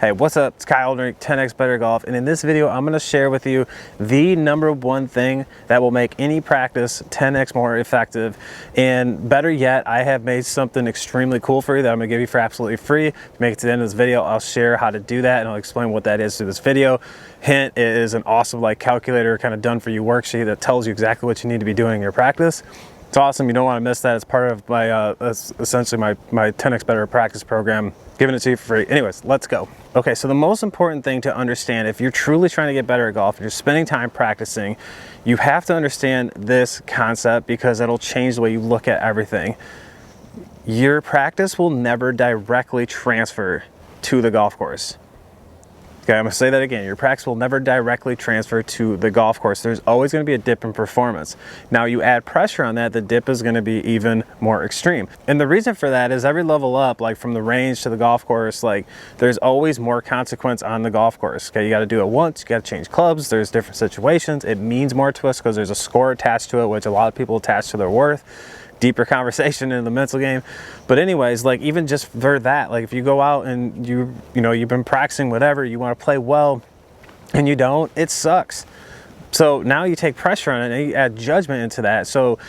Hey, what's up? It's Kyle Oldrich, 10x Better Golf, and in this video I'm going to share with you the #1 thing that will make any practice 10x more effective. And better yet, I have made something extremely cool for you that I'm going to give you for absolutely free. To make it to the end of this video, I'll share how to do that and I'll explain what that is through this video. Hint, it is an awesome calculator kind of done for you worksheet that tells you exactly what you need to be doing in your practice. It's awesome. You don't want to miss that. It's part of my essentially my 10x Better Practice program, giving it to you for free. Anyways, let's go. Okay, so the most important thing to understand if you're truly trying to get better at golf and you're spending time practicing, you have to understand this concept because it'll change the way you look at everything. Your practice will never directly transfer to the golf course. Okay, I'm gonna say that again. Your practice will never directly transfer to the golf course. There's always gonna be a dip in performance. Now you add pressure on that, the dip is gonna be even more extreme. And the reason for that is every level up, like from the range to the golf course, there's always more consequence on the golf course. Okay, you gotta do it once, you gotta change clubs, there's different situations. It means more to us because there's a score attached to it, which a lot of people attach to their worth. Deeper conversation in the mental game. But anyways, even just for that, if you go out and you've been practicing whatever, you want to play well and you don't, it sucks. So now you take pressure on it and you add judgment into that. So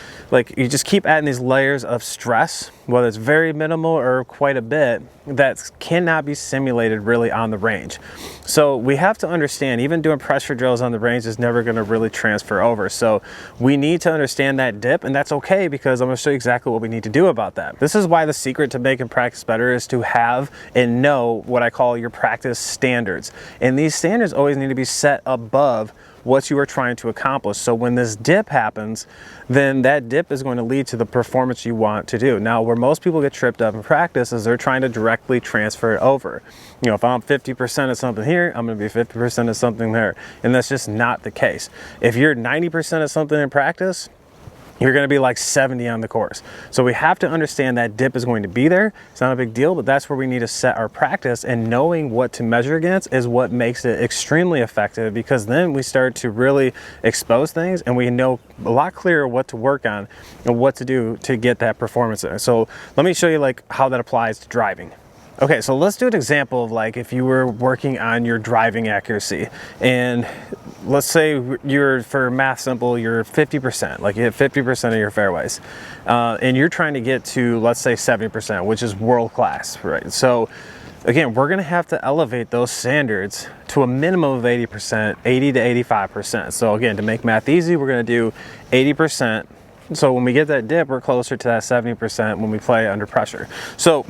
you just keep adding these layers of stress, whether it's very minimal or quite a bit, that cannot be simulated really on the range. So we have to understand, even doing pressure drills on the range is never going to really transfer over. So we need to understand that dip, and that's okay because I'm going to show you exactly what we need to do about that. This is why the secret to making practice better is to have and know what I call your practice standards. And these standards always need to be set above what you are trying to accomplish. So when this dip happens, then that dip is going to lead to the performance you want to do. Now, where most people get tripped up in practice is they're trying to directly transfer it over. If I'm 50% of something here, I'm going to be 50% of something there. And that's just not the case. If you're 90% of something in practice, you're going to be 70 on the course. So we have to understand that dip is going to be there. It's not a big deal, but that's where we need to set our practice, and knowing what to measure against is what makes it extremely effective, because then we start to really expose things and we know a lot clearer what to work on and what to do to get that performance there. So let me show you how that applies to driving. Okay, so let's do an example of if you were working on your driving accuracy, and let's say for math simple, you're 50%, you hit 50% of your fairways, and you're trying to get to, let's say 70%, which is world class, right? So again, we're gonna have to elevate those standards to a minimum of 80%, 80 to 85%. So again, to make math easy, we're gonna do 80%. So when we get that dip, we're closer to that 70% when we play under pressure. So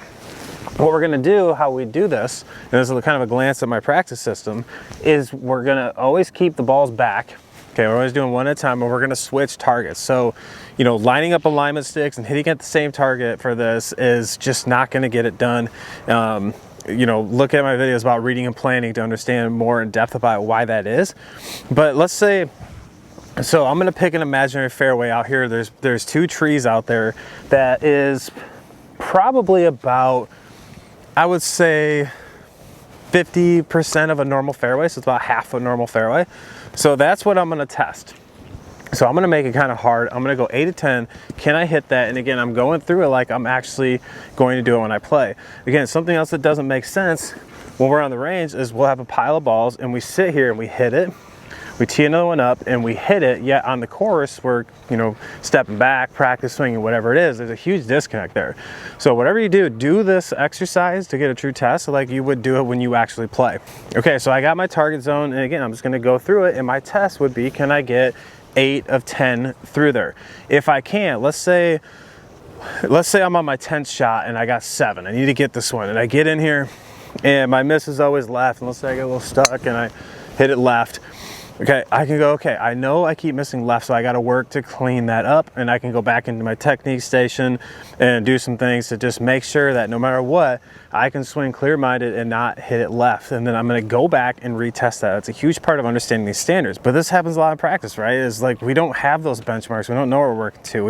what we're gonna do, how we do this, and this is kind of a glance at my practice system, is we're gonna always keep the balls back. Okay, we're always doing one at a time, and we're gonna switch targets. So, lining up alignment sticks and hitting at the same target for this is just not gonna get it done. Look at my videos about reading and planning to understand more in depth about why that is. But let's say, so I'm gonna pick an imaginary fairway out here. There's two trees out there that is probably about, I would say 50% of a normal fairway, so it's about half a normal fairway. So that's what I'm gonna test. So I'm gonna make it kind of hard. I'm gonna go 8 to 10. Can I hit that? And again, I'm going through it like I'm actually going to do it when I play. Again, something else that doesn't make sense when we're on the range is we'll have a pile of balls and we sit here and we hit it. We tee another one up and we hit it, yet on the course we're stepping back, practice swinging, whatever it is. There's a huge disconnect there. So whatever you do this exercise to get a true test like you would do it when you actually play. Okay, so I got my target zone, and again, I'm just gonna go through it, and my test would be, can I get 8 of 10 through there? If I can't, let's say I'm on my 10th shot and I got 7. I need to get this one, and I get in here and my miss is always left, and let's say I get a little stuck and I hit it left. Okay, I can go, okay, I know I keep missing left, so I gotta work to clean that up, and I can go back into my technique station and do some things to just make sure that no matter what, I can swing clear-minded and not hit it left. And then I'm gonna go back and retest that. It's a huge part of understanding these standards. But this happens a lot in practice, right? It's we don't have those benchmarks. We don't know what we're working to.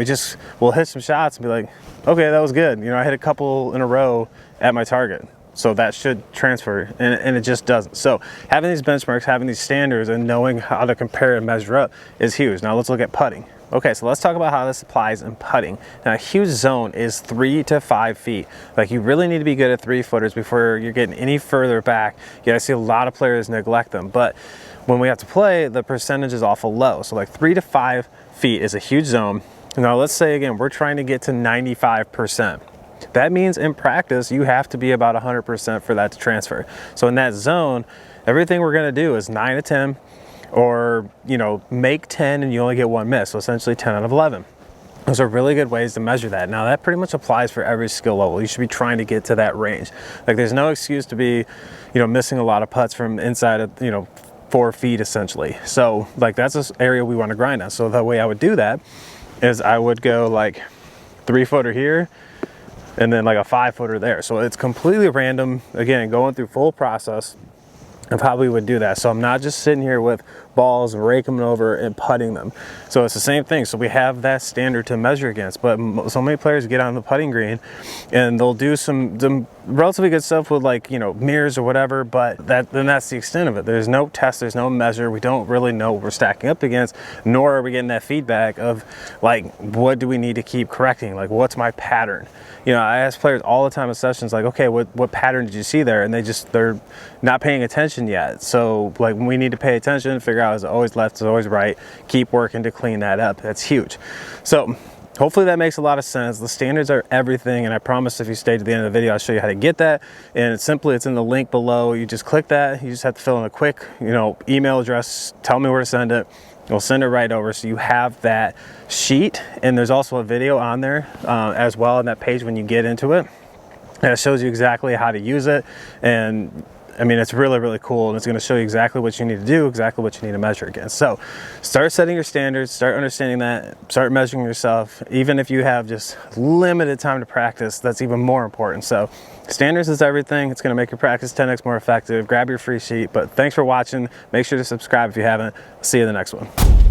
We'll hit some shots and be like, okay, that was good. I hit a couple in a row at my target. So that should transfer, and it just doesn't. So having these benchmarks, having these standards, and knowing how to compare and measure up is huge. Now let's look at putting. Okay, so let's talk about how this applies in putting. Now, a huge zone is 3 to 5 feet. Like, you really need to be good at 3-footers before you're getting any further back. Yeah, I see a lot of players neglect them, but when we have to play, the percentage is awful low. So like 3 to 5 feet is a huge zone. Now, let's say again, we're trying to get to 95%. That means in practice, you have to be about 100% for that to transfer. So in that zone, everything we're gonna do is 9 to 10, or, you know, make 10 and you only get 1 miss. So essentially 10 out of 11. Those are really good ways to measure that. Now, that pretty much applies for every skill level. You should be trying to get to that range. Like, there's no excuse to be, you know, missing a lot of putts from inside of, you know, 4 feet essentially. So like, that's an area we want to grind on. So the way I would do that is I would go like 3-footer here and then like a 5-footer there. So it's completely random. Again, going through full process of how we would do that. So I'm not just sitting here with balls, raking them over and putting them. So it's the same thing. So we have that standard to measure against, but so many players get on the putting green and they'll do some relatively good stuff with, like, you know, mirrors or whatever, but then that's the extent of it. There's no test, there's no measure. We don't really know what we're stacking up against, nor are we getting that feedback of, like, what do we need to keep correcting? Like, what's my pattern? You know, I ask players all the time in sessions, like, okay, what pattern did you see there? And they're not paying attention yet. So like, we need to pay attention, figure out, is it always left, is it always right? Keep working to clean that up. That's huge. So hopefully that makes a lot of sense. The standards are everything, and I promise if you stay to the end of the video, I'll show you how to get that. And it's in the link below. You just click that. You just have to fill in a quick, you know, email address, tell me where to send it. We'll send it right over, so you have that sheet. And there's also a video on there as well on that page when you get into it. And it shows you exactly how to use it. And I mean, it's really, really cool, and it's going to show you exactly what you need to do, exactly what you need to measure against. So start setting your standards, start understanding that, start measuring yourself. Even if you have just limited time to practice, that's even more important. So standards is everything. It's going to make your practice 10x more effective. Grab your free sheet. But thanks for watching. Make sure to subscribe if you haven't. See you in the next one.